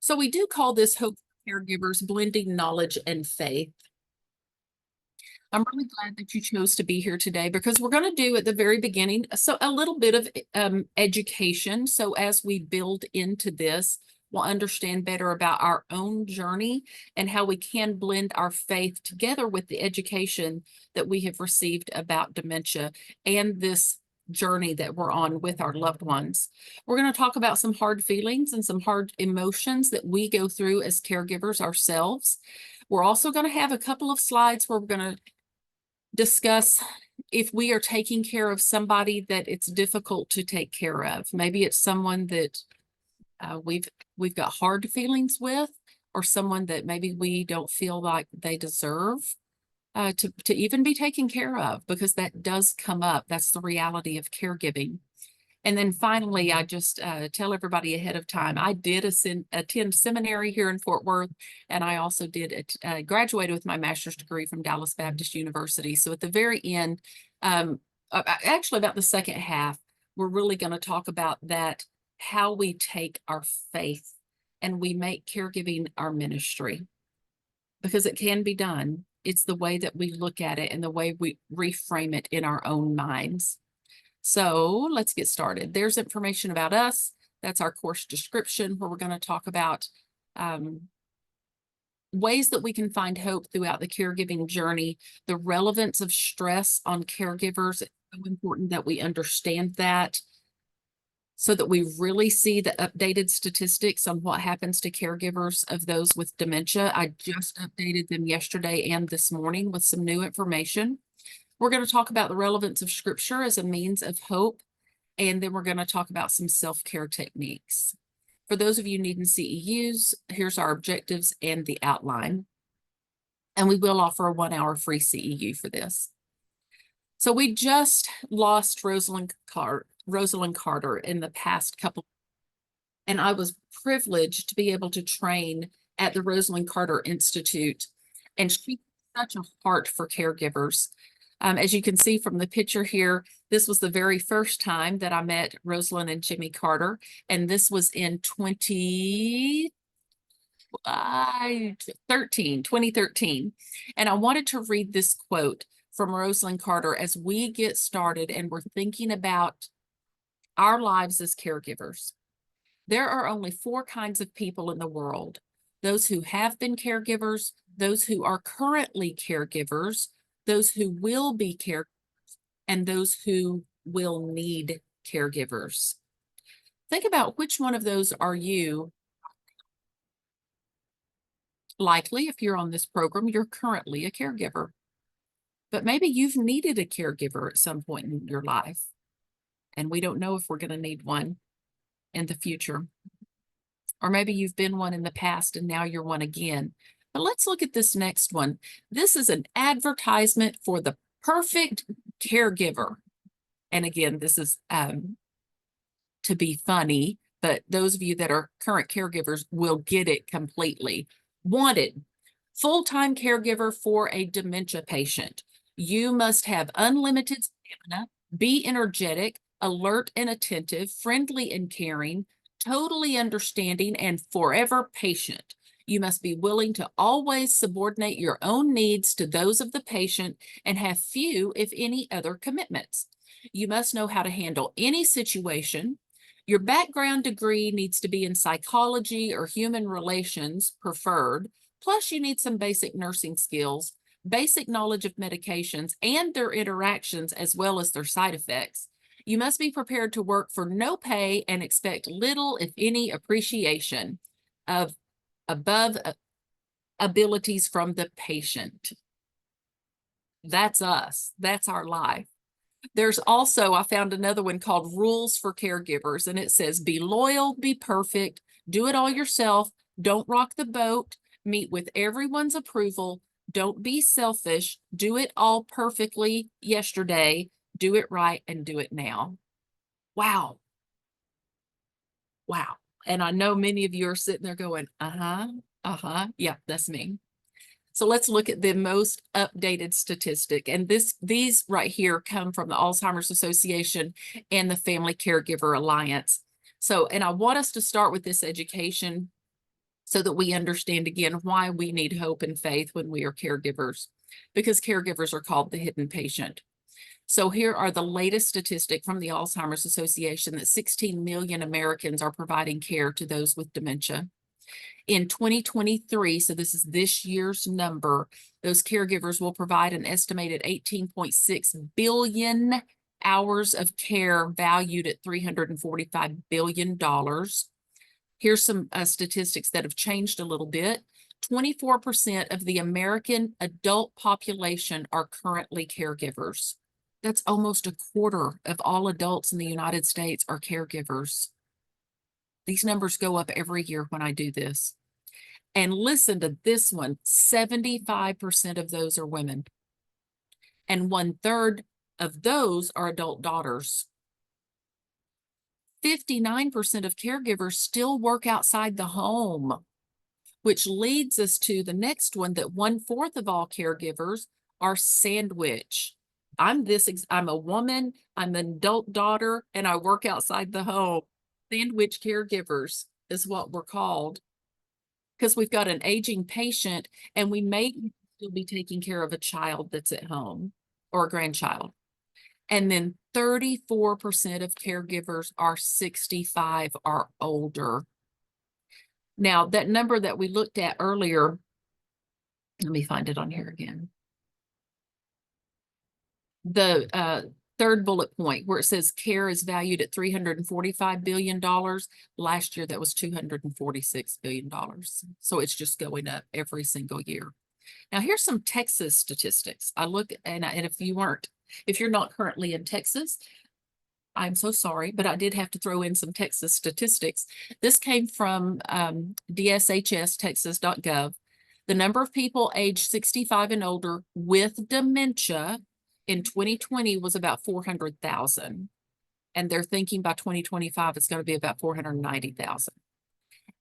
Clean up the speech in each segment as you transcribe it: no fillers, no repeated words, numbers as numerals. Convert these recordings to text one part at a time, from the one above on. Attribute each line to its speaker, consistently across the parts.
Speaker 1: So we do call this Hope for Caregivers, blending knowledge and faith. I'm really glad that you chose to be here today because we're going to do at the very beginning a little bit of education. So as we build into this, we'll understand better about our own journey and how we can blend our faith together with the education that we have received about dementia and this journey that we're on with our loved ones. We're going to talk about some hard feelings and some hard emotions that we go through as caregivers ourselves. We're also going to have a couple of slides where we're going to discuss if we are taking care of somebody that it's difficult to take care of. Maybe it's someone that we've got hard feelings with, or someone that maybe we don't feel like they deserve to even be taken care of, because that does come up. That's the reality of caregiving. And then finally, I just tell everybody ahead of time, I did attend seminary here in Fort Worth, and I also did graduated with my master's degree from Dallas Baptist University. So at the very end, actually about the second half, we're really going to talk about that, how we take our faith and we make caregiving our ministry, because it can be done. It's the way that we look at it and the way we reframe it in our own minds. So let's get started. There's information about us. That's our course description, where we're going to talk about ways that we can find hope throughout the caregiving journey, the relevance of stress on caregivers. It's so important that we understand that so that we really see the updated statistics on what happens to caregivers of those with dementia. I just updated them yesterday and this morning with some new information. We're going to talk about the relevance of scripture as a means of hope, and then we're going to talk about some self-care techniques. For those of you needing CEUs, here's our objectives and the outline. And we will offer a 1-hour free CEU for this. So we just lost Rosalind Carter in the past couple, and I was privileged to be able to train at the Rosalind Carter Institute, and she has such a heart for caregivers. As you can see from the picture here, this was the very first time that I met Rosalind and Jimmy Carter, and this was in 2013. And I wanted to read this quote from Rosalind Carter as we get started and we're thinking about our lives as caregivers. There are only 4 kinds of people in the world: those who have been caregivers, those who are currently caregivers, those who will be caregivers, and those who will need caregivers. Think about which one of those are you. Likely, if you're on this program, you're currently a caregiver. But maybe you've needed a caregiver at some point in your life, and we don't know if we're going to need one in the future. Or maybe you've been one in the past and now you're one again. But let's look at this next one. This is an advertisement for the perfect caregiver. And again, this is to be funny, but those of you that are current caregivers will get it completely. Wanted: full-time caregiver for a dementia patient. You must have unlimited stamina, be energetic, alert and attentive, friendly and caring, totally understanding, and forever patient. You must be willing to always subordinate your own needs to those of the patient and have few, if any, other commitments. You must know how to handle any situation. Your background degree needs to be in psychology or human relations, preferred. Plus, you need some basic nursing skills, basic knowledge of medications and their interactions, as well as their side effects. You must be prepared to work for no pay and expect little, if any, appreciation of above abilities from the patient. That's us. That's our life. There's also, I found another one called Rules for Caregivers, and it says, be loyal, be perfect, do it all yourself, don't rock the boat, meet with everyone's approval, don't be selfish, do it all perfectly yesterday, do it right, and do it now. Wow. Wow. And I know many of you are sitting there going, yeah, that's me. So let's look at the most updated statistic. And these right here come from the Alzheimer's Association and the Family Caregiver Alliance. So, and I want us to start with this education so that we understand again why we need hope and faith when we are caregivers, because caregivers are called the hidden patient. So here are the latest statistics from the Alzheimer's Association that 16 million Americans are providing care to those with dementia. In 2023, so this is this year's number, those caregivers will provide an estimated 18.6 billion hours of care valued at $345 billion. Here's some statistics that have changed a little bit. 24% of the American adult population are currently caregivers. That's almost a quarter of all adults in the United States are caregivers. These numbers go up every year when I do this. And listen to this one, 75% of those are women. And 1/3 of those are adult daughters. 59% of caregivers still work outside the home, which leads us to the next one, that 1/4 of all caregivers are sandwich. I'm a woman, I'm an adult daughter, and I work outside the home. Sandwich caregivers is what we're called, because we've got an aging patient and we may still be taking care of a child that's at home or a grandchild. And then 34% of caregivers are 65 or older. Now, that number that we looked at earlier, let me find it on here again. The third bullet point where it says care is valued at $345 billion. Last year, that was $246 billion. So it's just going up every single year. Now, here's some Texas statistics. I look, and if you're not currently in Texas, I'm so sorry, but I did have to throw in some Texas statistics. This came from DSHS-texas.gov. The number of people aged 65 and older with dementia in 2020 was about 400,000. And they're thinking by 2025, it's going to be about 490,000.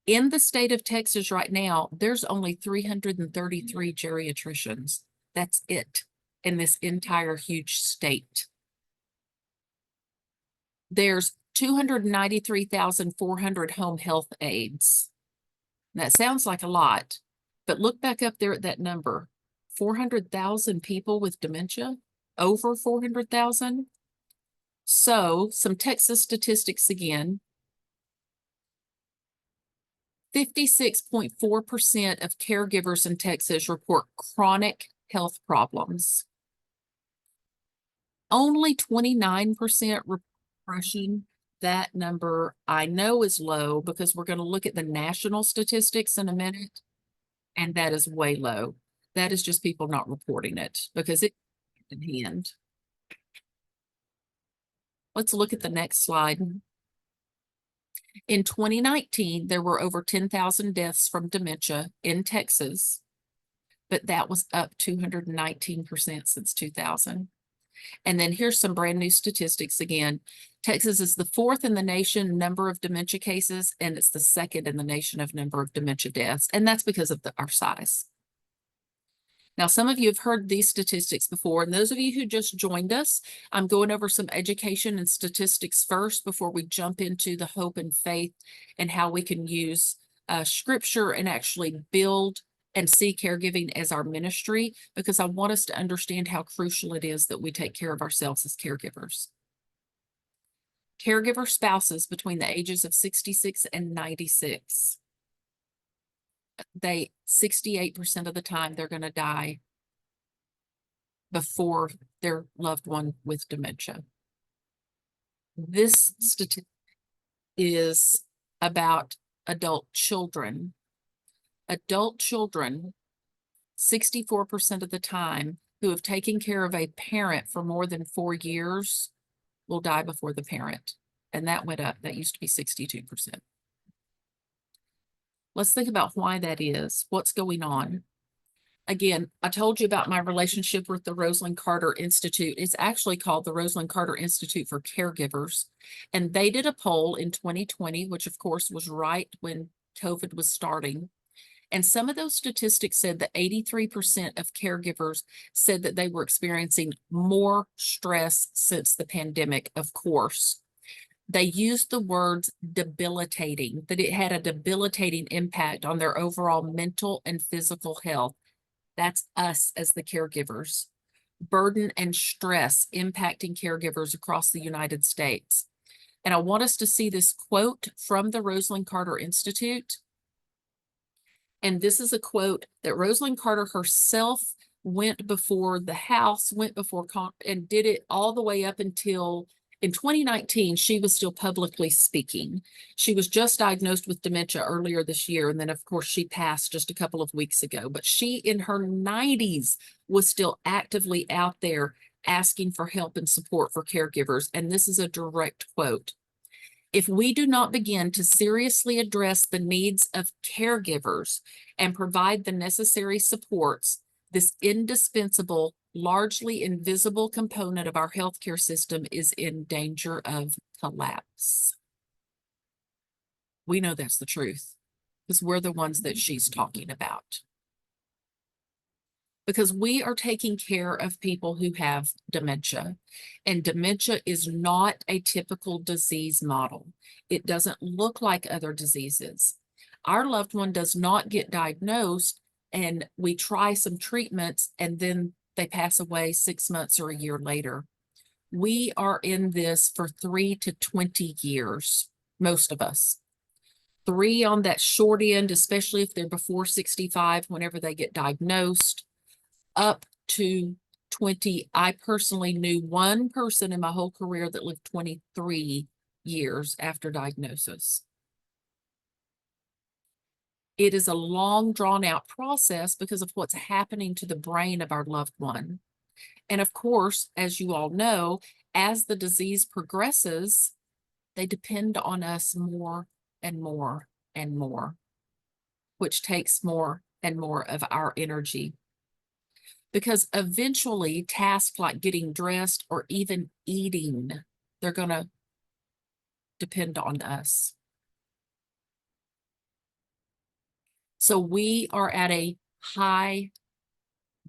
Speaker 1: In the state of Texas right now, there's only 333 geriatricians. That's it in this entire huge state. There's 293,400 home health aides. That sounds like a lot, but look back up there at that number. 400,000 people with dementia, over 400,000. So some Texas statistics again. 56.4% of caregivers in Texas report chronic health problems. Only 29% depression. That number I know is low because we're going to look at the national statistics in a minute, and that is way low. That is just people not reporting it because it's in hand. Let's look at the next slide. In 2019, there were over 10,000 deaths from dementia in Texas, but that was up 219% since 2000. And then here's some brand new statistics again. Texas is the 4th in the nation number of dementia cases, and it's the 2nd in the nation of number of dementia deaths. And that's because of our size. Now, some of you have heard these statistics before, and those of you who just joined us, I'm going over some education and statistics first before we jump into the hope and faith and how we can use scripture and actually build and see caregiving as our ministry, because I want us to understand how crucial it is that we take care of ourselves as caregivers. Caregiver spouses between the ages of 66 and 96. 68% of the time they're going to die before their loved one with dementia. This statistic is about adult children. Adult children, 64% of the time, who have taken care of a parent for more than 4 years will die before the parent. And that went up. That used to be 62%. Let's think about why that is. What's going on? Again, I told you about my relationship with the Rosalind Carter Institute. It's actually called the Rosalind Carter Institute for Caregivers. And they did a poll in 2020, which of course was right when COVID was starting. And some of those statistics said that 83% of caregivers said that they were experiencing more stress since the pandemic, of course. They used the words debilitating, that it had a debilitating impact on their overall mental and physical health. That's us as the caregivers. Burden and stress impacting caregivers across the United States. And I want us to see this quote from the Rosalind Carter Institute. And this is a quote that Rosalind Carter herself went before the House, went before and did it all the way up until in 2019, she was still publicly speaking. She was just diagnosed with dementia earlier this year. And then, of course, she passed just a couple of weeks ago. But she, in her 90s, was still actively out there asking for help and support for caregivers. And this is a direct quote. If we do not begin to seriously address the needs of caregivers and provide the necessary supports, this indispensable, largely invisible component of our healthcare system is in danger of collapse. We know that's the truth because we're the ones that she's talking about. Because we are taking care of people who have dementia, and dementia is not a typical disease model. It doesn't look like other diseases. Our loved one does not get diagnosed and we try some treatments and then they pass away 6 months or a year later. We are in this for 3 to 20 years, most of us. 3 on that short end, especially if they're before 65, whenever they get diagnosed, up to 20. I personally knew one person in my whole career that lived 23 years after diagnosis. It is a long, drawn-out process because of what's happening to the brain of our loved one. And of course, as you all know, as the disease progresses, they depend on us more and more and more, which takes more and more of our energy. Because eventually tasks like getting dressed or even eating, they're going to depend on us. So we are at a high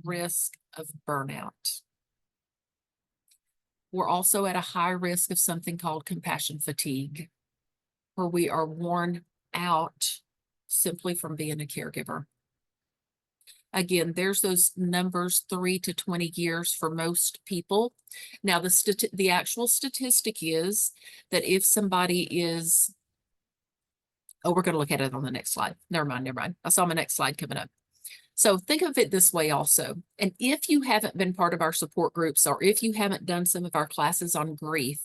Speaker 1: risk of burnout. We're also at a high risk of something called compassion fatigue, where we are worn out simply from being a caregiver. Again, there's those numbers, 3 to 20 years for most people. Now, the actual statistic is that if somebody is, we're going to look at it on the next slide. Never mind. I saw my next slide coming up. So think of it this way also. And if you haven't been part of our support groups, or if you haven't done some of our classes on grief,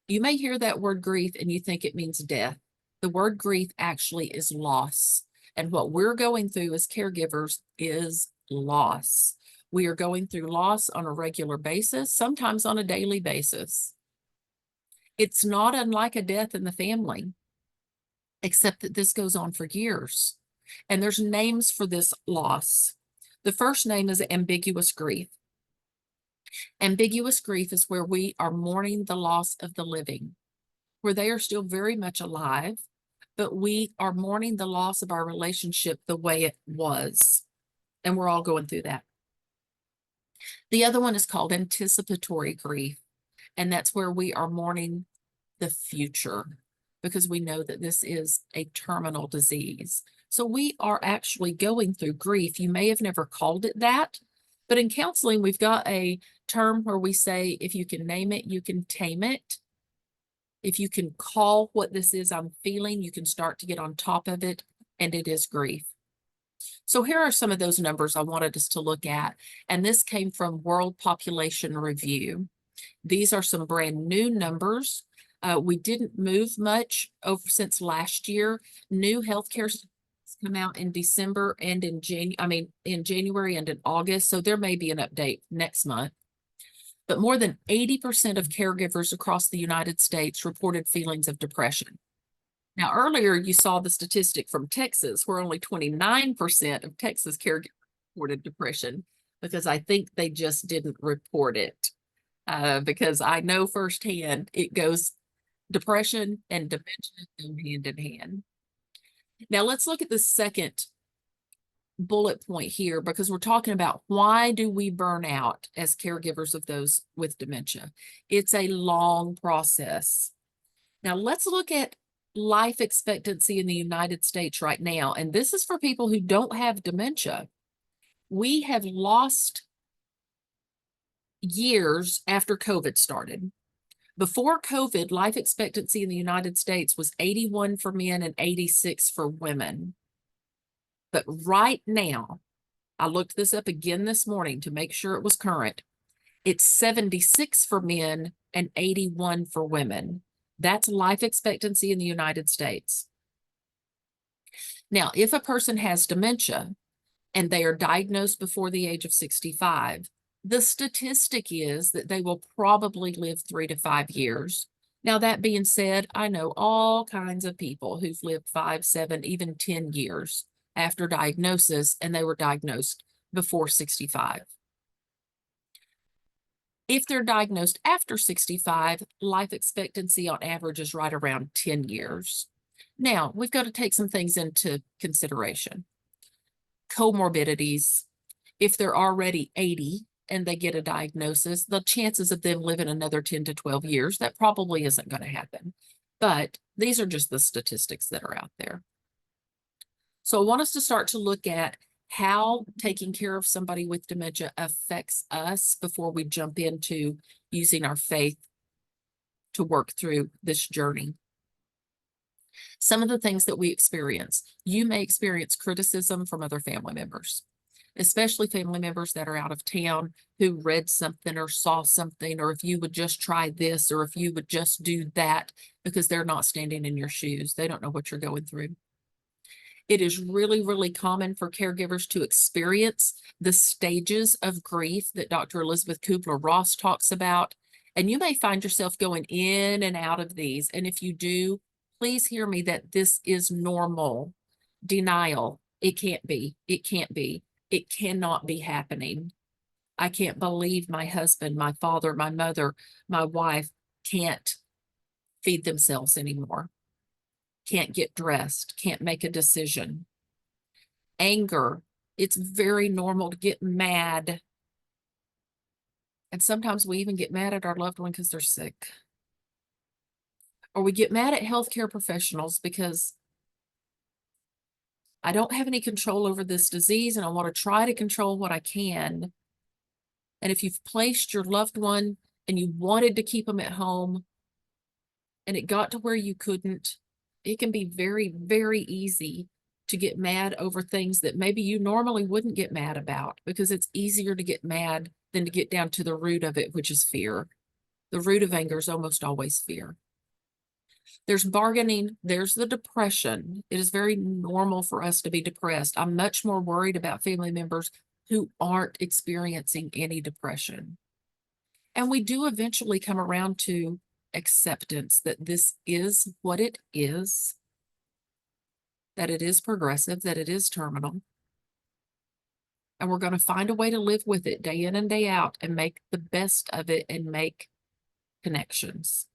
Speaker 1: you may hear that word grief and you think it means death. The word grief actually is loss. And what we're going through as caregivers is loss. We are going through loss on a regular basis, sometimes on a daily basis. It's not unlike a death in the family, except that this goes on for years. And there's names for this loss. The first name is ambiguous grief. Ambiguous grief is where we are mourning the loss of the living, where they are still very much alive, but we are mourning the loss of our relationship the way it was. And we're all going through that. The other one is called anticipatory grief. And that's where we are mourning the future because we know that this is a terminal disease. So we are actually going through grief. You may have never called it that, but in counseling, we've got a term where we say, if you can name it, you can tame it. If you can call what this is I'm feeling, you can start to get on top of it, and it is grief. So here are some of those numbers I wanted us to look at, and this came from World Population Review. These are some brand new numbers. We didn't move much since last year. New healthcare come out in December and in January and in August, so there may be an update next month. But more than 80% of caregivers across the United States reported feelings of depression. Now, earlier you saw the statistic from Texas, where only 29% of Texas caregivers reported depression, because I think they just didn't report it. Because I know firsthand it goes, depression and dementia go hand in hand. Now, let's look at the second bullet point here, because we're talking about why do we burn out as caregivers of those with dementia. It's a long process. Now let's look at life expectancy in the United States right now. And this is for people who don't have dementia. We have lost years after COVID started. Before COVID, life expectancy in the United States was 81 for men and 86 for women. But right now, I looked this up again this morning to make sure it was current. It's 76 for men and 81 for women. That's life expectancy in the United States. Now, if a person has dementia and they are diagnosed before the age of 65, the statistic is that they will probably live 3 to 5 years. Now, that being said, I know all kinds of people who've lived 5, 7, even 10 years after diagnosis, and they were diagnosed before 65. If they're diagnosed after 65, life expectancy on average is right around 10 years. Now, we've got to take some things into consideration. Comorbidities. If they're already 80 and they get a diagnosis, the chances of them living another 10 to 12 years, that probably isn't going to happen. But these are just the statistics that are out there. So I want us to start to look at how taking care of somebody with dementia affects us before we jump into using our faith to work through this journey. Some of the things that we experience, you may experience criticism from other family members, especially family members that are out of town who read something or saw something, or if you would just try this, or if you would just do that, because they're not standing in your shoes. They don't know what you're going through. It is really, really common for caregivers to experience the stages of grief that Dr. Elizabeth Kubler-Ross talks about. And you may find yourself going in and out of these. And if you do, please hear me that this is normal. Denial. It can't be. It can't be. It cannot be happening. I can't believe my husband, my father, my mother, my wife can't feed themselves anymore. Can't get dressed, can't make a decision. Anger, it's very normal to get mad. And sometimes we even get mad at our loved one because they're sick. Or we get mad at healthcare professionals because I don't have any control over this disease and I want to try to control what I can. And if you've placed your loved one and you wanted to keep them at home and it got to where you couldn't, it can be very, very easy to get mad over things that maybe you normally wouldn't get mad about, because it's easier to get mad than to get down to the root of it, which is fear. The root of anger is almost always fear. There's bargaining. There's the depression. It is very normal for us to be depressed. I'm much more worried about family members who aren't experiencing any depression. And we do eventually come around to acceptance that this is what it is, that it is progressive, that it is terminal. And we're going to find a way to live with it day in and day out and make the best of it and make connections.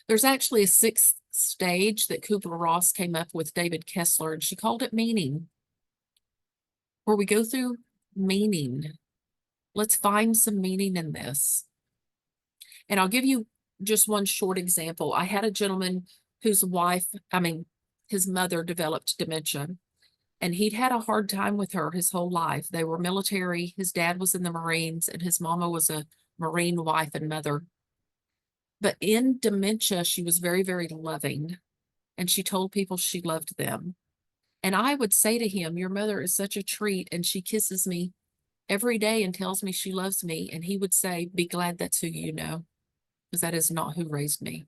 Speaker 1: There's actually a 6th stage that Kubler-Ross came up with David Kessler, and she called it meaning, where we go through meaning. Let's find some meaning in this. And I'll give you just one short example. I had a gentleman whose his mother developed dementia, and he'd had a hard time with her his whole life. They were military. His dad was in the Marines, and his mama was a Marine wife and mother. But in dementia, she was very, very loving, and she told people she loved them. And I would say to him, your mother is such a treat, and she kisses me every day and tells me she loves me. And he would say, be glad that's who you know, because that is not who raised me.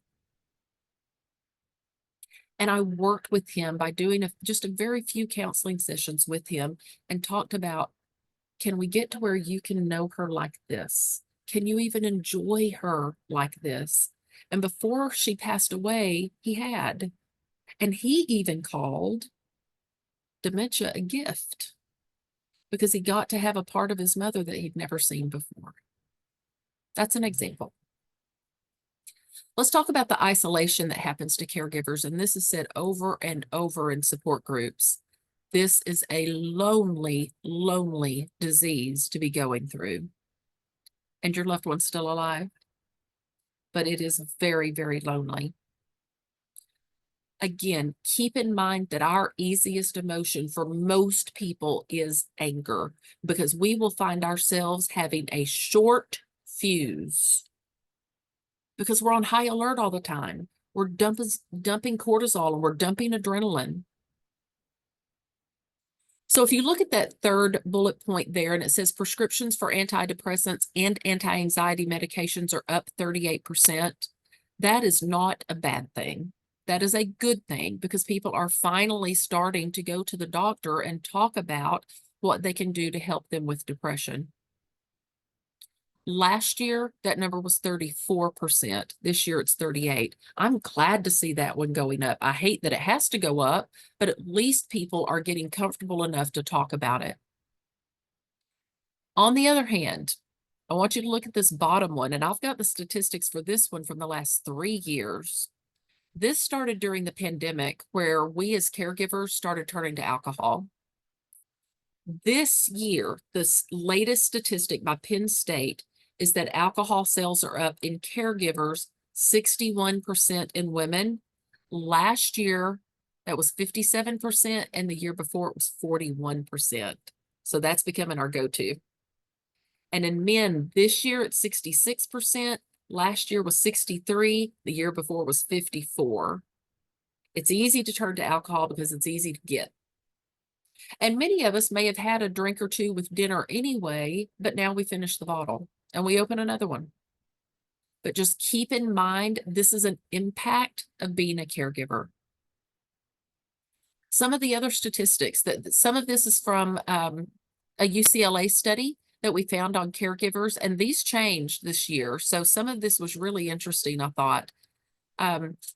Speaker 1: And I worked with him by doing just a very few counseling sessions with him and talked about, can we get to where you can know her like this? Can you even enjoy her like this? And before she passed away, he had. And he even called dementia a gift, because he got to have a part of his mother that he'd never seen before. That's an example. Let's talk about the isolation that happens to caregivers. And this is said over and over in support groups. This is a lonely, lonely disease to be going through. And your loved one's still alive. But it is very, very lonely. Again, keep in mind that our easiest emotion for most people is anger, because we will find ourselves having a short fuse because we're on high alert all the time. We're dumping cortisol and we're dumping adrenaline. So if you look at that third bullet point there, and it says prescriptions for antidepressants and anti-anxiety medications are up 38%, that is not a bad thing. That is a good thing, because people are finally starting to go to the doctor and talk about what they can do to help them with depression. Last year, that number was 34%. This year, it's 38. I'm glad to see that one going up. I hate that it has to go up, but at least people are getting comfortable enough to talk about it. On the other hand, I want you to look at this bottom one, and I've got the statistics for this one from the last 3 years. This started during the pandemic, where we as caregivers started turning to alcohol. This year, this latest statistic by Penn State is that alcohol sales are up in caregivers 61% in women. Last year, that was 57%, and the year before it was 41%. So that's becoming our go-to. And in men, this year it's 66%. Last year was 63. The year before was 54. It's easy to turn to alcohol because it's easy to get. And many of us may have had a drink or two with dinner anyway, but now we finish the bottle and we open another one. But just keep in mind, this is an impact of being a caregiver. Some of the other statistics, that some of this is from a UCLA study that we found on caregivers, and these changed this year. So some of this was really interesting, I thought.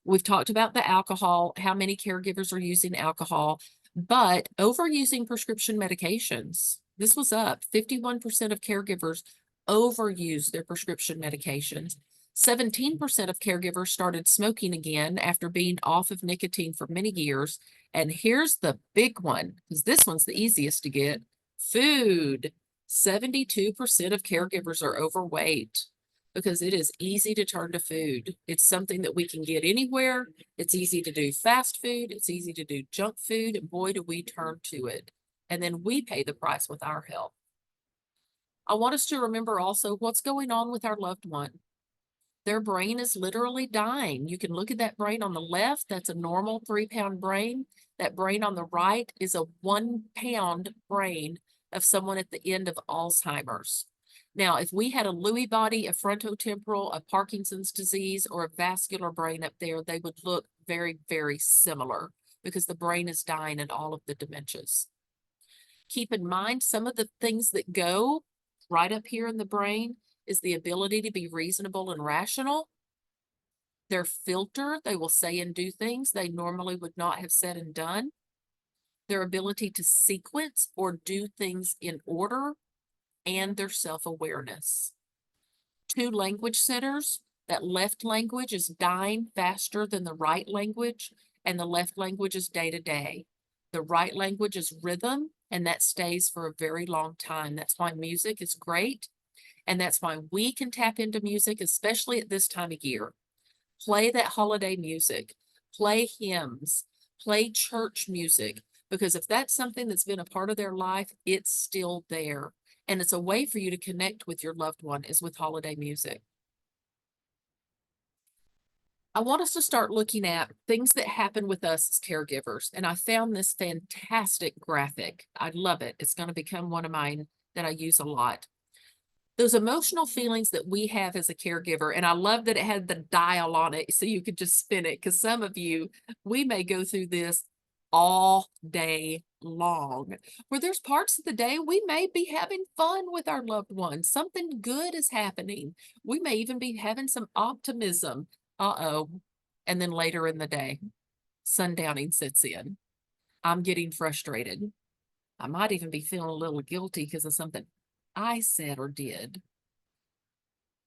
Speaker 1: We've talked about the alcohol, how many caregivers are using alcohol, but overusing prescription medications. This was up. 51% of caregivers overuse their prescription medications. 17% of caregivers started smoking again after being off of nicotine for many years. And here's the big one, because this one's the easiest to get: food. 72% of caregivers are overweight, because it is easy to turn to food. It's something that we can get anywhere. It's easy to do fast food. It's easy to do junk food. And boy, do we turn to it. And then we pay the price with our health. I want us to remember also what's going on with our loved one. Their brain is literally dying. You can look at that brain on the left. That's a normal 3-pound brain. That brain on the right is a 1-pound brain of someone at the end of Alzheimer's. Now, if we had a Lewy body, a frontotemporal, a Parkinson's disease, or a vascular brain up there, they would look very, very similar, because the brain is dying in all of the dementias. Keep in mind, some of the things that go right up here in the brain is the ability to be reasonable and rational. Their filter, they will say and do things they normally would not have said and done. Their ability to sequence or do things in order, and their self-awareness. 2 language centers. That left language is dying faster than the right language, and the left language is day-to-day. The right language is rhythm, and that stays for a very long time. That's why music is great, and that's why we can tap into music, especially at this time of year. Play that holiday music, play hymns, play church music, because if that's something that's been a part of their life, it's still there. And it's a way for you to connect with your loved one, is with holiday music. I want us to start looking at things that happen with us as caregivers. And I found this fantastic graphic. I love it. It's going to become one of mine that I use a lot. Those emotional feelings that we have as a caregiver, and I love that it had the dial on it so you could just spin it, because some of you, we may go through this all day long, where there's parts of the day we may be having fun with our loved ones. Something good is happening. We may even be having some optimism. And then later in the day, sundowning sets in. I'm getting frustrated. I might even be feeling a little guilty because of something I said or did.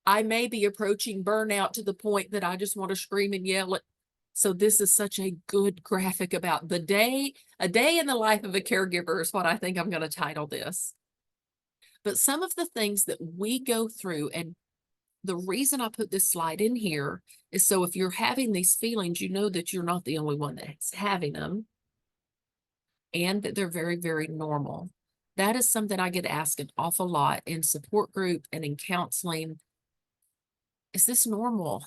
Speaker 1: I may be approaching burnout to the point that I just want to scream and yell. So this is such a good graphic about a day in the life of a caregiver is what I think I'm going to title this. But some of the things that we go through, and The reason I put this slide in here is so if you're having these feelings, you know that you're not the only one that's having them and that they're very, very normal. That is something I get asked an awful lot in support group and in counseling. Is this normal?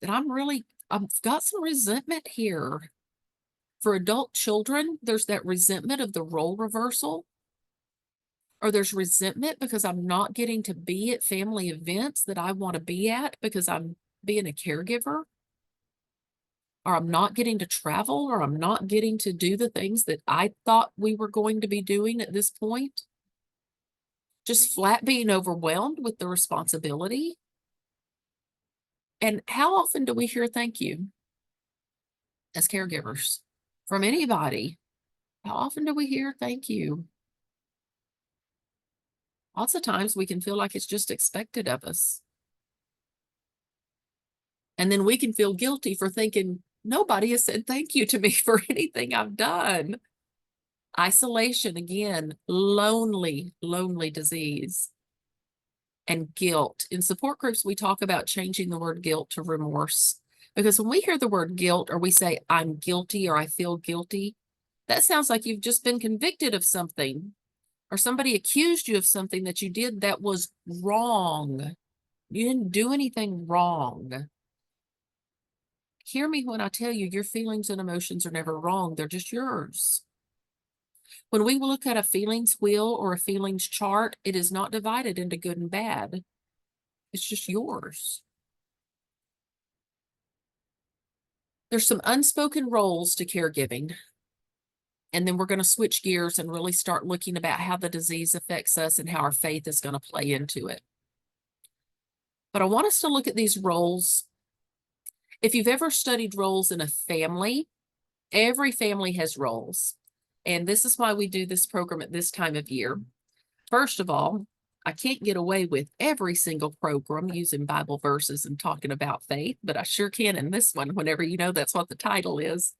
Speaker 1: That I've got some resentment here. For adult children, there's that resentment of the role reversal, or there's resentment because I'm not getting to be at family events that I want to be at because I'm being a caregiver, or I'm not getting to travel, or I'm not getting to do the things that I thought we were going to be doing at this point. Just flat being overwhelmed with the responsibility. And how often do we hear thank you as caregivers from anybody? How often do we hear thank you? Lots of times we can feel like it's just expected of us. And then we can feel guilty for thinking, nobody has said thank you to me for anything I've done. Isolation, again, lonely disease. And guilt. In support groups, we talk about changing the word guilt to remorse. Because when we hear the word guilt, or we say, I'm guilty, or I feel guilty, that sounds like you've just been convicted of something, or somebody accused you of something that you did that was wrong. You didn't do anything wrong. Hear me when I tell you, your feelings and emotions are never wrong. They're just yours. When we look at a feelings wheel or a feelings chart, it is not divided into good and bad. It's just yours. There's some unspoken roles to caregiving. And then we're going to switch gears and really start looking about how the disease affects us and how our faith is going to play into it. But I want us to look at these roles. If you've ever studied roles in a family, every family has roles. And this is why we do this program at this time of year. First of all, I can't get away with every single program using Bible verses and talking about faith, but I sure can in this one whenever you know that's what the title is.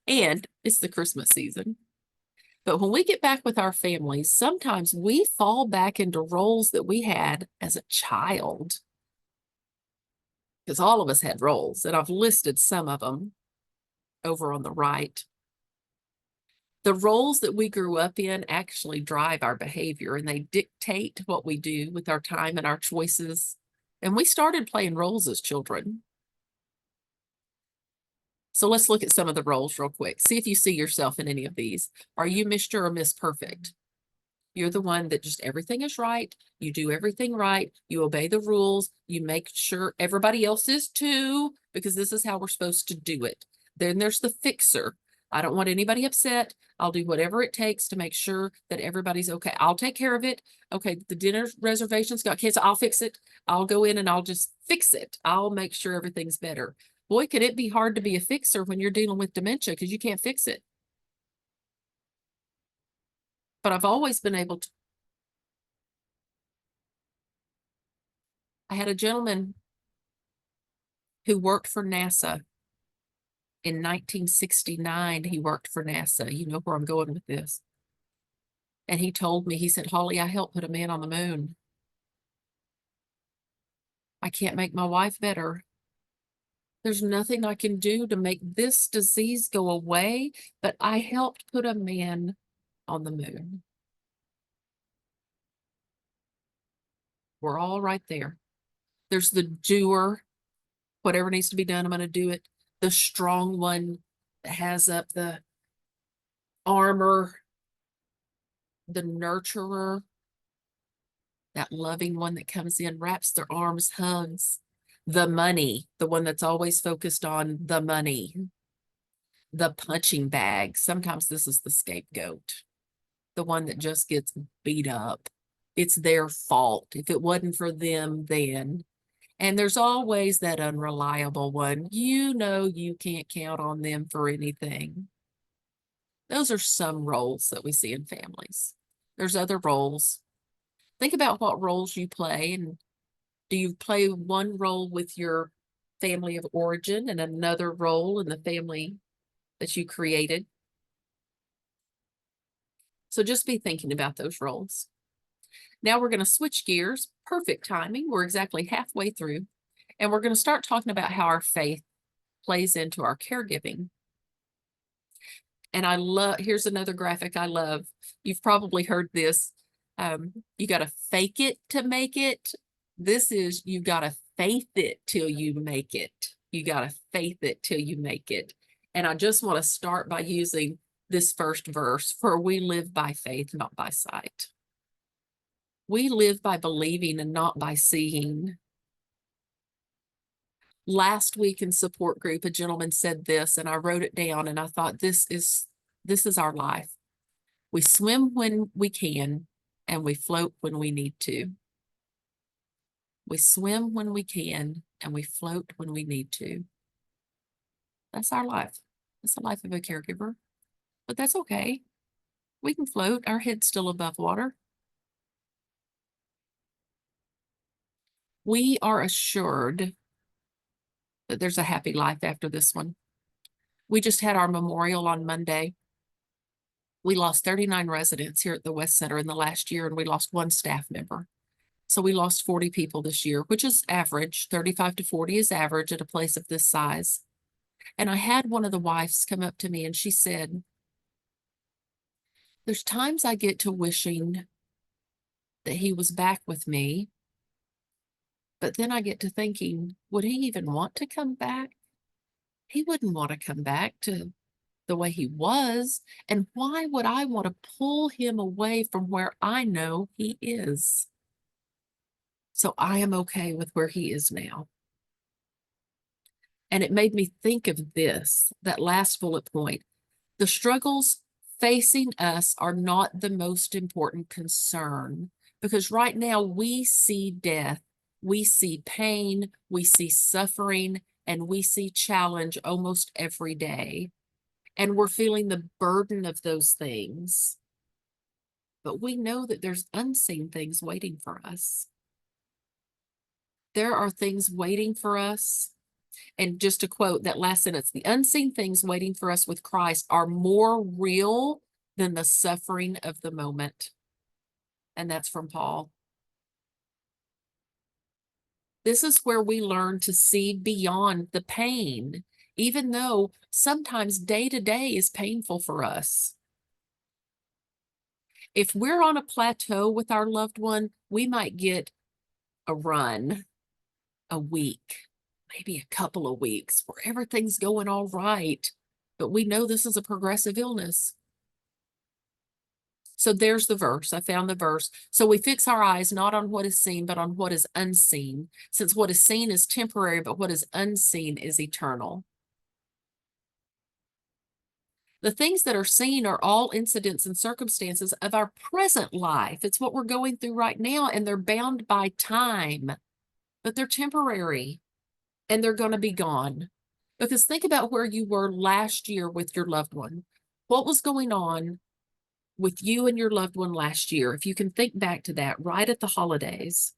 Speaker 1: And it's the Christmas season. But when we get back with our families, sometimes we fall back into roles that we had as a child. Because all of us had roles, and I've listed some of them over on the right. The roles that we grew up in actually drive our behavior, and they dictate what we do with our time and our choices. And we started playing roles as children. So let's look at some of the roles real quick. See if you see yourself in any of these. Are you Mr. or Miss Perfect? You're the one that just everything is right. You do everything right. You obey the rules. You make sure everybody else is too, because this is how we're supposed to do it. Then there's the fixer. I don't want anybody upset. I'll do whatever it takes to make sure that everybody's okay. I'll take care of it. Okay, the dinner reservations got canceled. I'll fix it. I'll go in and I'll just fix it. I'll make sure everything's better. Boy, could it be hard to be a fixer when you're dealing with dementia because you can't fix it. But I've always been able to. I had a gentleman who worked for NASA. In 1969, he worked for NASA. You know where I'm going with this. And he told me, he said, Holly, I helped put a man on the moon. I can't make my wife better. There's nothing I can do to make this disease go away, but I helped put a man on the moon. We're all right there. There's the doer. Whatever needs to be done, I'm going to do it. The strong one that has up the armor, the nurturer, that loving one that comes in, wraps their arms, hugs. The money, the one that's always focused on the money. The punching bag. Sometimes this is the scapegoat. The one that just gets beat up. It's their fault. If it wasn't for them, then. And there's always that unreliable one. You know you can't count on them for anything. Those are some roles that we see in families. There's other roles. Think about what roles you play, and do you play one role with your family of origin and another role in the family that you created? So just be thinking about those roles. Now we're going to switch gears. Perfect timing. We're exactly halfway through. And we're going to start talking about how our faith plays into our caregiving. And I love, here's another graphic I love. You've probably heard this. You got to fake it to make it. This is, you got to faith it till you make it. You got to faith it till you make it. And I just want to start by using this first verse, for we live by faith, not by sight. We live by believing and not by seeing. Last week in support group, a gentleman said this, and I wrote it down, and I thought this is our life. We swim when we can, and we float when we need to. We swim when we can, and we float when we need to. That's our life. That's the life of a caregiver. But that's okay. We can float, our head's still above water. We are assured that there's a happy life after this one. We just had our memorial on Monday. We lost 39 residents here at the West Center in the last year, and we lost one staff member. So we lost 40 people this year, which is average. 35 to 40 is average at a place of this size. And I had one of the wives come up to me and she said, there's times I get to wishing that he was back with me, but then I get to thinking, would he even want to come back? He wouldn't want to come back to the way he was. And why would I want to pull him away from where I know he is? So I am okay with where he is now. And it made me think of this, that last bullet point. The struggles facing us are not the most important concern, because right now we see death, we see pain, we see suffering, and we see challenge almost every day. And we're feeling the burden of those things. But we know that there's unseen things waiting for us. There are things waiting for us. And just to quote that last sentence, the unseen things waiting for us with Christ are more real than the suffering of the moment. And that's from Paul. This is where we learn to see beyond the pain, even though sometimes day to day is painful for us. If we're on a plateau with our loved one, we might get a run, a week, maybe a couple of weeks where everything's going all right, but we know this is a progressive illness. So there's the verse. I found the verse. So we fix our eyes not on what is seen, but on what is unseen, since what is seen is temporary, but what is unseen is eternal. The things that are seen are all incidents and circumstances of our present life. It's what we're going through right now, and they're bound by time, but they're temporary and they're going to be gone. Because think about where you were last year with your loved one. What was going on with you and your loved one last year? If you can think back to that right at the holidays.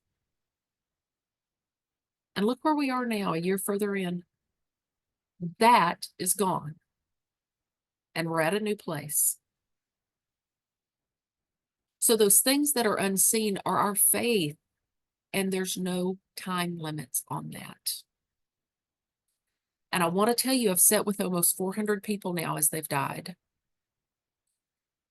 Speaker 1: And look where we are now, a year further in. That is gone. And we're at a new place. So those things that are unseen are our faith, and there's no time limits on that. And I want to tell you, I've sat with almost 400 people now as they've died.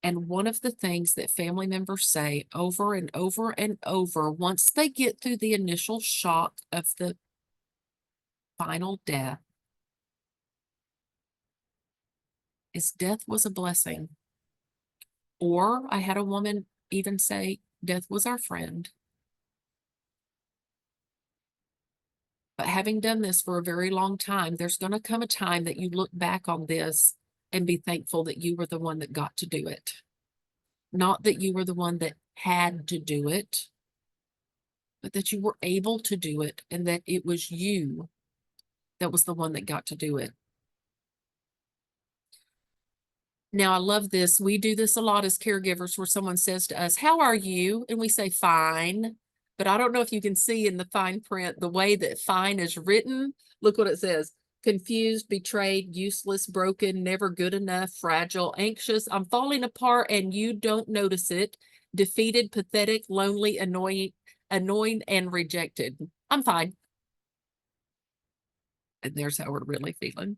Speaker 1: And one of the things that family members say over and over and over, once they get through the initial shock of the final death, is death was a blessing. Or I had a woman even say, death was our friend. But having done this for a very long time, there's going to come a time that you look back on this and be thankful that you were the one that got to do it. Not that you were the one that had to do it, but that you were able to do it, and that it was you that was the one that got to do it. Now, I love this. We do this a lot as caregivers where someone says to us, how are you? And we say, fine. But I don't know if you can see in the fine print, the way that fine is written. Look what it says. Confused, betrayed, useless, broken, never good enough, fragile, anxious. I'm falling apart and you don't notice it. defeated, pathetic, lonely, annoying, and rejected. I'm fine. And there's how we're really feeling.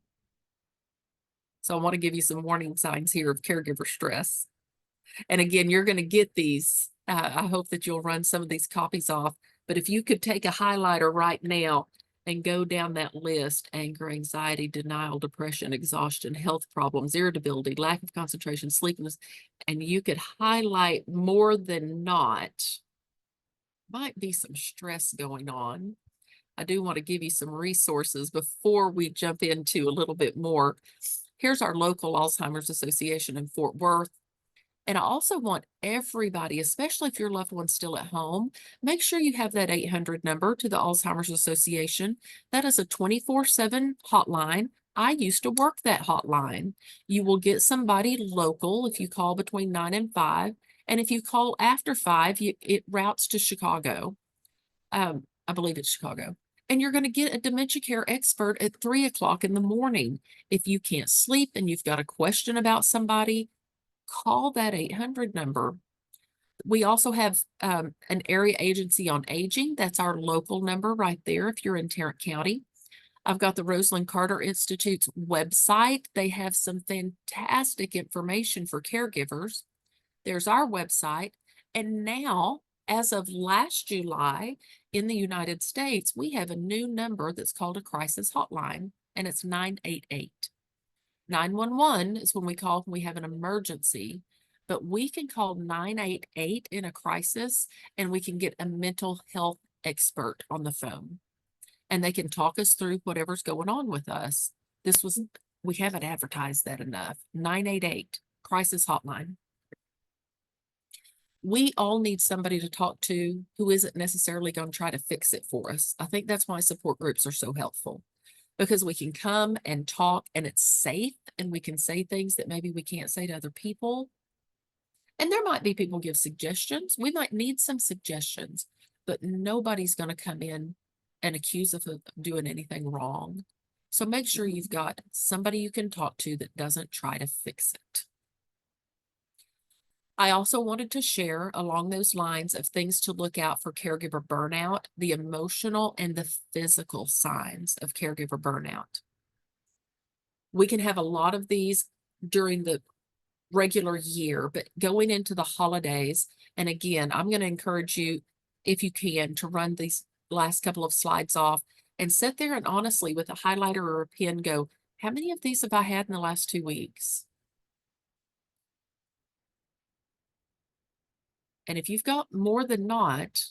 Speaker 1: So I want to give you some warning signs here of caregiver stress. And again, you're going to get these. I hope that you'll run some of these copies off. But if you could take a highlighter right now and go down that list: anger, anxiety, denial, depression, exhaustion, health problems, irritability, lack of concentration, sleepiness, and you could highlight more than not, might be some stress going on. I do want to give you some resources before we jump into a little bit more. Here's our local Alzheimer's Association in Fort Worth. And I also want everybody, especially if your loved one's still at home, make sure you have that 800 number to the Alzheimer's Association. That is a 24/7 hotline. I used to work that hotline. You will get somebody local if you call between 9 and 5. And if you call after 5, it routes to Chicago. I believe it's Chicago. And you're going to get a dementia care expert at 3 o'clock in the morning. If you can't sleep and you've got a question about somebody, call that 800 number. We also have an area agency on aging. That's our local number right there if you're in Tarrant County. I've got the Rosalind Carter Institute's website. They have some fantastic information for caregivers. There's our website. And now, as of last July, in the United States, we have a new number that's called a crisis hotline, and it's 988. 911 is when we call when we have an emergency, but we can call 988 in a crisis, and we can get a mental health expert on the phone, and they can talk us through whatever's going on with us. We haven't advertised that enough. 988 crisis hotline. We all need somebody to talk to who isn't necessarily going to try to fix it for us. I think that's why support groups are so helpful, because we can come and talk and it's safe, and we can say things that maybe we can't say to other people. And there might be people give suggestions. We might need some suggestions, but nobody's going to come in and accuse us of doing anything wrong. So make sure you've got somebody you can talk to that doesn't try to fix it. I also wanted to share along those lines of things to look out for caregiver burnout, the emotional and the physical signs of caregiver burnout. We can have a lot of these during the regular year, but going into the holidays, and again, I'm going to encourage you, if you can, to run these last couple of slides off and sit there and honestly with a highlighter or a pen go, how many of these have I had in the last 2 weeks? And if you've got more than not,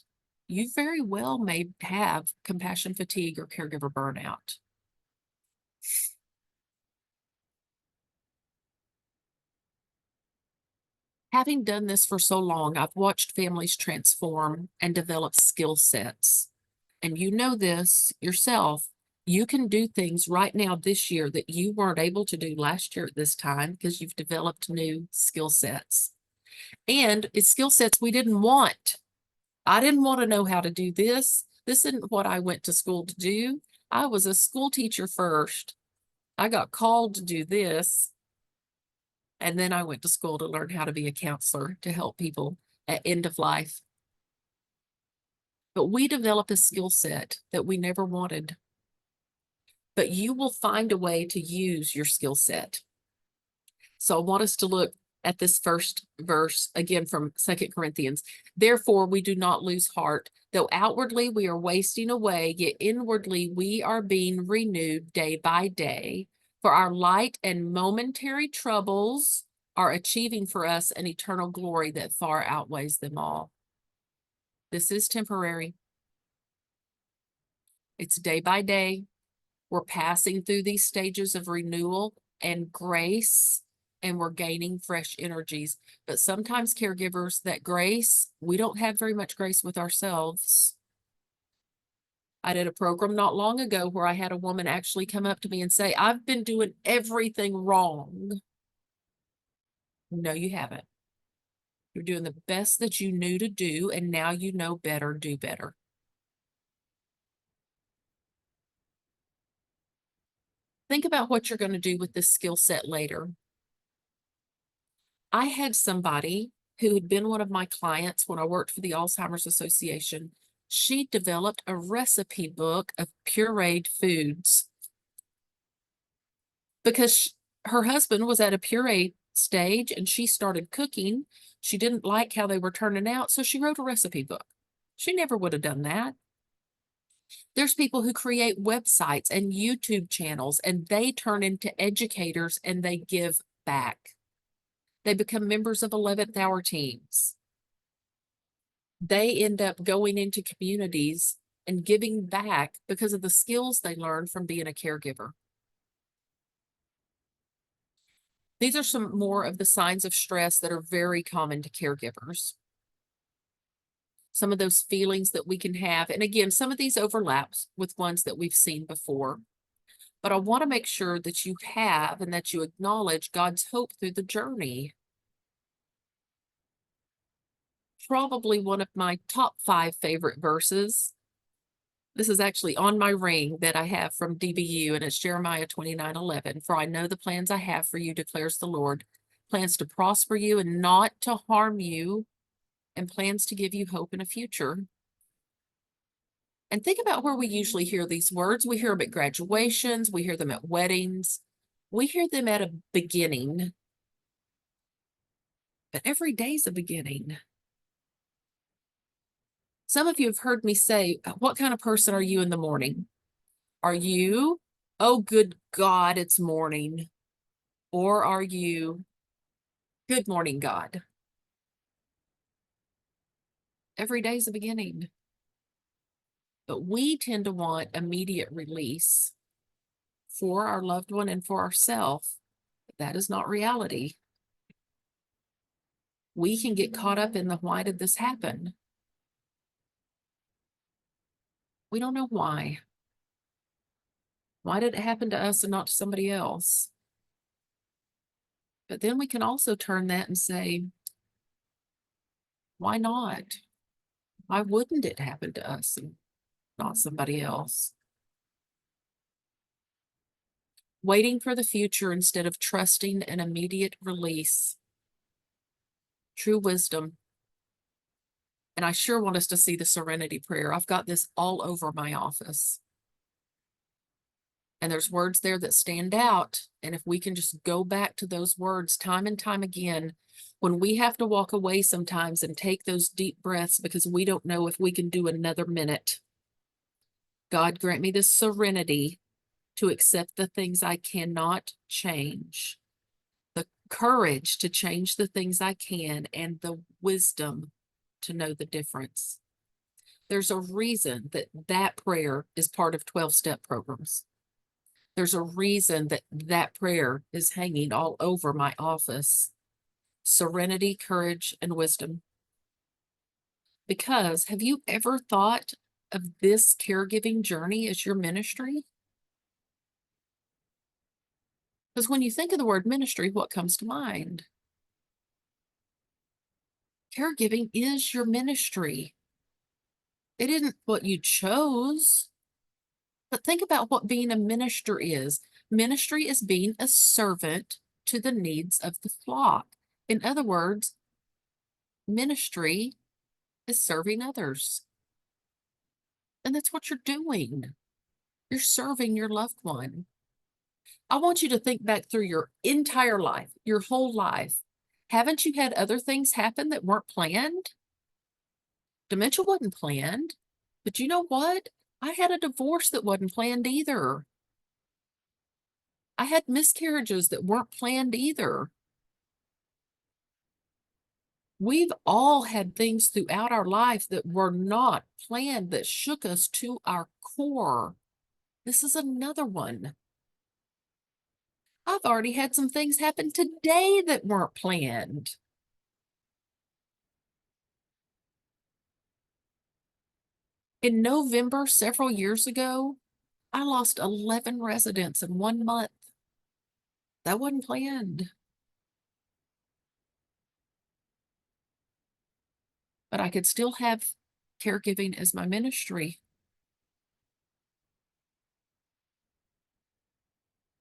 Speaker 1: you very well may have compassion fatigue or caregiver burnout. Having done this for so long, I've watched families transform and develop skill sets. And you know this yourself. You can do things right now this year that you weren't able to do last year at this time because you've developed new skill sets. And it's skill sets we didn't want. I didn't want to know how to do this. This isn't what I went to school to do. I was a school teacher first. I got called to do this. And then I went to school to learn how to be a counselor to help people at end of life. But we develop a skill set that we never wanted. But you will find a way to use your skill set. So I want us to look at this first verse again from 2 Corinthians. Therefore, we do not lose heart. Though outwardly we are wasting away, yet inwardly we are being renewed day by day. For our light and momentary troubles are achieving for us an eternal glory that far outweighs them all. This is temporary. It's day by day. We're passing through these stages of renewal and grace, and we're gaining fresh energies. But sometimes caregivers, that grace, we don't have very much grace with ourselves. I did a program not long ago where I had a woman actually come up to me and say, I've been doing everything wrong. No, you haven't. You're doing the best that you knew to do, and now you know better, do better. Think about what you're going to do with this skill set later. I had somebody who had been one of my clients when I worked for the Alzheimer's Association. She developed a recipe book of pureed foods because her husband was at a puree stage and she started cooking. She didn't like how they were turning out, so she wrote a recipe book. She never would have done that. There's people who create websites and YouTube channels, and they turn into educators and they give back. They become members of 11th hour teams. They end up going into communities and giving back because of the skills they learned from being a caregiver. These are some more of the signs of stress that are very common to caregivers. Some of those feelings that we can have. And again, some of these overlaps with ones that we've seen before. But I want to make sure that you have and that you acknowledge God's hope through the journey. Probably one of my top 5 favorite verses. This is actually on my ring that I have from DBU, and it's Jeremiah 29:11. For I know the plans I have for you, declares the Lord, plans to prosper you and not to harm you, and plans to give you hope in a future. And think about where we usually hear these words. We hear them at graduations, we hear them at weddings, we hear them at a beginning. But every day's a beginning. Some of you have heard me say, what kind of person are you in the morning? Are you, oh, good God, it's morning? Or are you, good morning, God? Every day's a beginning. But we tend to want immediate release for our loved one and for ourselves. That is not reality. We can get caught up in the why did this happen? We don't know why. Why did it happen to us and not to somebody else? But then we can also turn that and say, why not? Why wouldn't it happen to us and not somebody else? Waiting for the future instead of trusting an immediate release. True wisdom. And I sure want us to see the serenity prayer. I've got this all over my office. And there's words there that stand out. And if we can just go back to those words time and time again, when we have to walk away sometimes and take those deep breaths because we don't know if we can do another minute. God, grant me the serenity to accept the things I cannot change, the courage to change the things I can, and the wisdom to know the difference. There's a reason that that prayer is part of 12-step programs. There's a reason that that prayer is hanging all over my office. Serenity, courage, and wisdom. Because have you ever thought of this caregiving journey as your ministry? Because when you think of the word ministry, what comes to mind? Caregiving is your ministry. It isn't what you chose. But think about what being a minister is. Ministry is being a servant to the needs of the flock. In other words, ministry is serving others. And that's what you're doing. You're serving your loved one. I want you to think back through your entire life, your whole life. Haven't you had other things happen that weren't planned? Dementia wasn't planned, but you know what? I had a divorce that wasn't planned either. I had miscarriages that weren't planned either. We've all had things throughout our life that were not planned, that shook us to our core. This is another one. I've already had some things happen today that weren't planned. In November, several years ago, I lost 11 residents in 1 month. That wasn't planned. But I could still have caregiving as my ministry.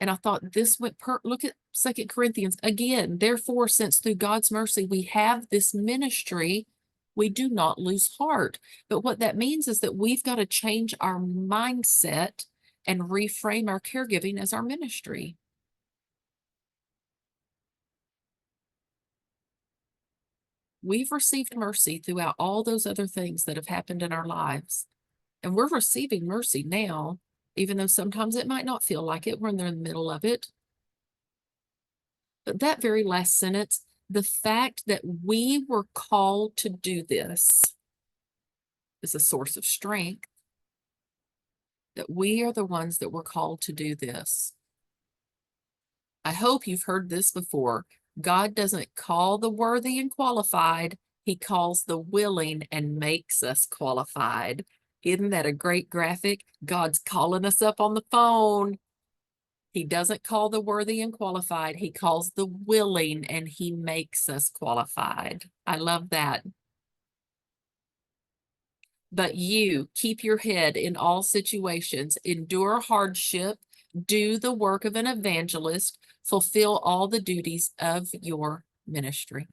Speaker 1: And I thought this went look at 2 Corinthians again. Therefore, since through God's mercy we have this ministry, we do not lose heart. But what that means is that we've got to change our mindset and reframe our caregiving as our ministry. We've received mercy throughout all those other things that have happened in our lives. And we're receiving mercy now, even though sometimes it might not feel like it when they're in the middle of it. But that very last sentence, the fact that we were called to do this is a source of strength, that we are the ones that were called to do this. I hope you've heard this before. God doesn't call the worthy and qualified. He calls the willing and makes us qualified. Isn't that a great graphic? God's calling us up on the phone. He doesn't call the worthy and qualified. He calls the willing and he makes us qualified. I love that. But you keep your head in all situations, endure hardship, do the work of an evangelist, fulfill all the duties of your ministry.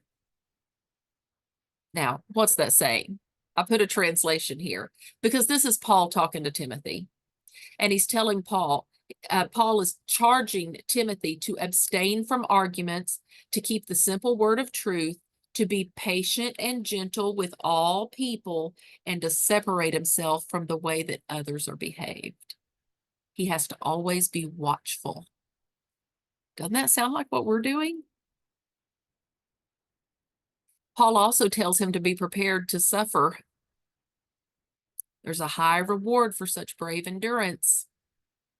Speaker 1: Now, what's that saying? I put a translation here because this is Paul talking to Timothy. And he's telling Paul is charging Timothy to abstain from arguments, to keep the simple word of truth, to be patient and gentle with all people, and to separate himself from the way that others are behaved. He has to always be watchful. Doesn't that sound like what we're doing? Paul also tells him to be prepared to suffer. There's a high reward for such brave endurance.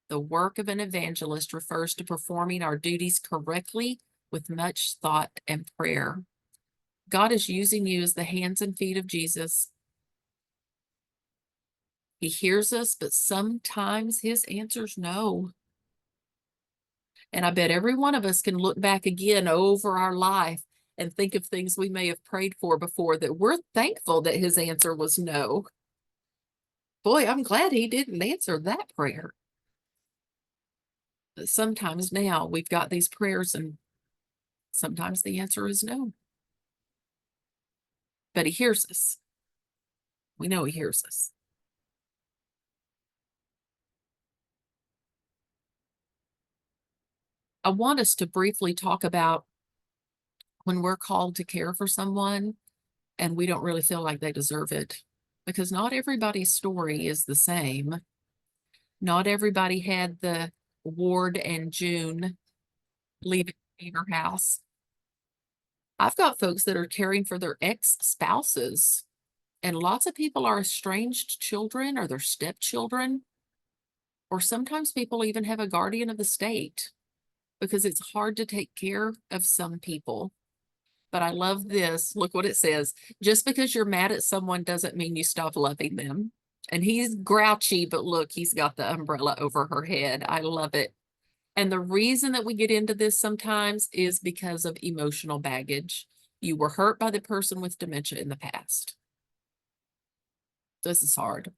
Speaker 1: The work of an evangelist refers to performing our duties correctly with much thought and prayer. God is using you as the hands and feet of Jesus. He hears us, but sometimes his answer's no. And I bet every one of us can look back again over our life and think of things we may have prayed for before that we're thankful that his answer was no. Boy, I'm glad he didn't answer that prayer. But sometimes now we've got these prayers and sometimes the answer is no. But he hears us. We know he hears us. I want us to briefly talk about when we're called to care for someone and we don't really feel like they deserve it, because not everybody's story is the same. Not everybody had the Ward and June leaving their house. I've got folks that are caring for their ex-spouses, and lots of people are estranged children or their stepchildren, or sometimes people even have a guardian of the state because it's hard to take care of some people. But I love this. Look what it says. Just because you're mad at someone doesn't mean you stop loving them. And he's grouchy, but look, he's got the umbrella over her head. I love it. And the reason that we get into this sometimes is because of emotional baggage. You were hurt by the person with dementia in the past. This is hard.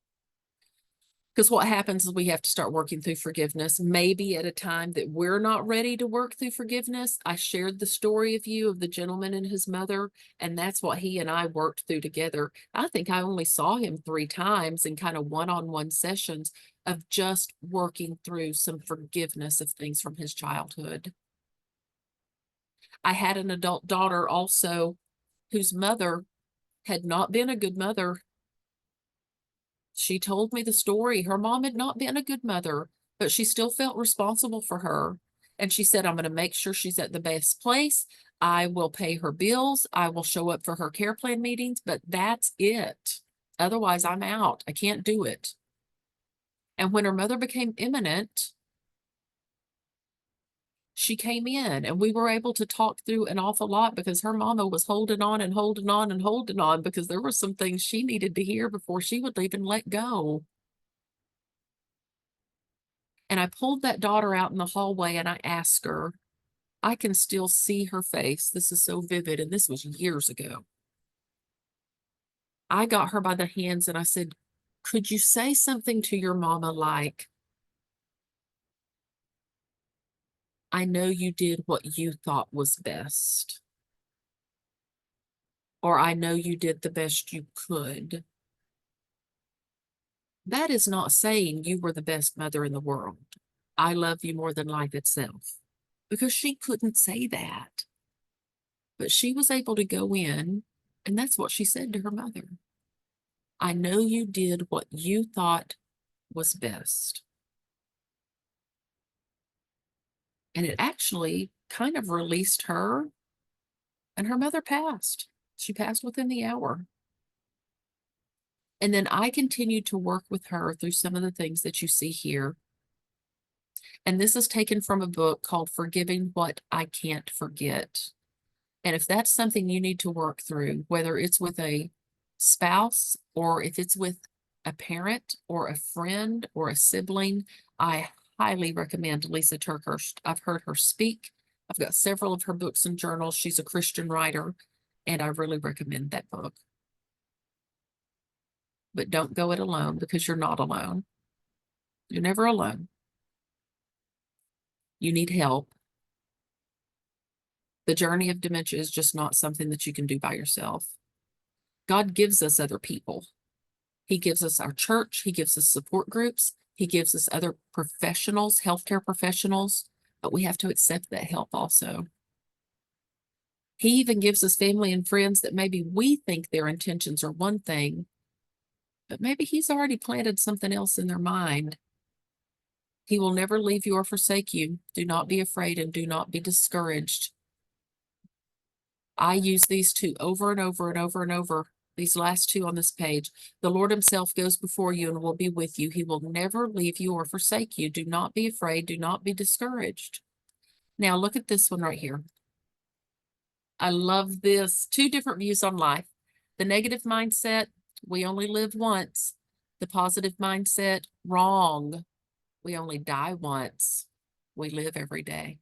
Speaker 1: Because what happens is we have to start working through forgiveness, maybe at a time that we're not ready to work through forgiveness. I shared the story of you of the gentleman and his mother, and that's what he and I worked through together. I think I only saw him 3 times in kind of one-on-one sessions of just working through some forgiveness of things from his childhood. I had an adult daughter also whose mother had not been a good mother. She told me the story. Her mom had not been a good mother, but she still felt responsible for her. And she said, I'm going to make sure she's at the best place. I will pay her bills. I will show up for her care plan meetings, but that's it. Otherwise, I'm out. I can't do it. And when her mother became imminent, she came in and we were able to talk through an awful lot because her mama was holding on and holding on and holding on because there were some things she needed to hear before she would leave and let go. And I pulled that daughter out in the hallway and I asked her, I can still see her face. This is so vivid. And this was years ago. I got her by the hands and I said, could you say something to your mama like, I know you did what you thought was best. Or I know you did the best you could. That is not saying you were the best mother in the world. I love you more than life itself. Because she couldn't say that. But she was able to go in, and that's what she said to her mother. I know you did what you thought was best. And it actually kind of released her, and her mother passed. She passed within the hour. And then I continued to work with her through some of the things that you see here. And this is taken from a book called Forgiving What I Can't Forget. And if that's something you need to work through, whether it's with a spouse or if it's with a parent or a friend or a sibling, I highly recommend Lisa Turkhurst. I've heard her speak. I've got several of her books and journals. She's a Christian writer, and I really recommend that book. But don't go it alone, because you're not alone. You're never alone. You need help. The journey of dementia is just not something that you can do by yourself. God gives us other people. He gives us our church. He gives us support groups. He gives us other professionals, healthcare professionals, but we have to accept that help also. He even gives us family and friends that maybe we think their intentions are one thing, but maybe he's already planted something else in their mind. He will never leave you or forsake you. Do not be afraid and do not be discouraged. I use these two over and over and over and over. These last two on this page. The Lord himself goes before you and will be with you. He will never leave you or forsake you. Do not be afraid. Do not be discouraged. Now look at this one right here. I love this. Two different views on life. The negative mindset, we only live once. The positive mindset, wrong. We only die once. We live every day.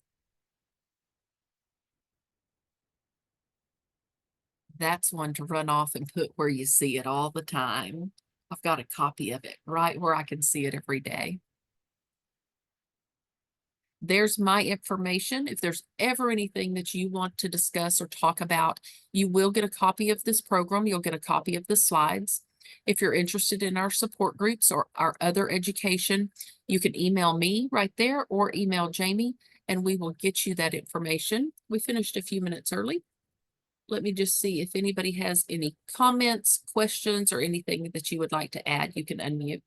Speaker 1: That's one to run off and put where you see it all the time. I've got a copy of it right where I can see it every day. There's my information. If there's ever anything that you want to discuss or talk about, you will get a copy of this program. You'll get a copy of the slides. If you're interested in our support groups or our other education, you can email me right there or email Jamie, and we will get you that information. We finished a few minutes early. Let me just see if anybody has any comments, questions, or anything that you would like to add. You can unmute.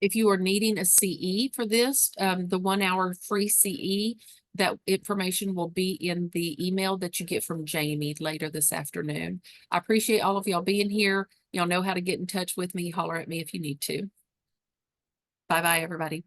Speaker 1: If you are needing a CE for this, the 1 hour free CE, that information will be in the email that you get from Jamie later this afternoon. I appreciate all of y'all being here. Y'all know how to get in touch with me. Holler at me if you need to. Bye-bye, everybody.